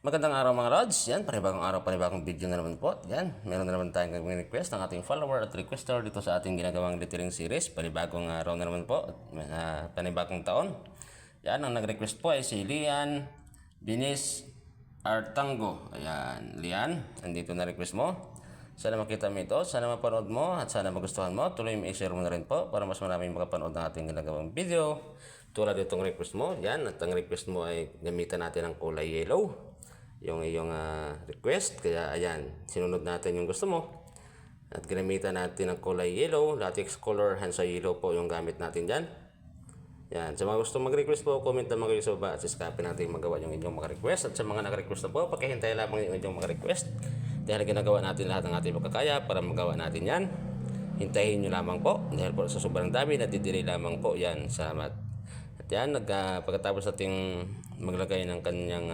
Magandang araw mga Rods. Yan, panibagong araw, panibagong video na naman po. Yan, meron na naman tayong request ng ating follower at requester dito sa ating ginagawang lettering series. Panibagong araw na naman po at panibagong taon. Yan, ang nag-request po ay si Lian Binis Artango. Ayan, Lian, andito na request mo. Sana makita mo ito, sana mapanood mo at sana magustuhan mo. Tuloy mo i-share mo na rin po para mas maraming makapanood ng ating ginagawang video. Tulad itong request mo, yan, at ang request mo ay gamitan natin ng kulay yellow. Yung iyong request, kaya ayan, sinunod natin yung gusto mo at ginamitan natin ng kulay yellow, latex color, hansa yellow po yung gamit natin dyan. Yan, sa mga gusto mag-request po, comment na mga sa baba at siskapin natin magawa yung inyong mga request. At sa mga nag-request na po, pakihintay lamang yung inyong mga request dahil ginagawa natin lahat ng ating makakaya para magawa natin yan. Hintayin nyo lamang po dahil po sa sobrang dami natidelay lamang po yan. Salamat. At yan, pagkatapos nating maglagay ng kanyang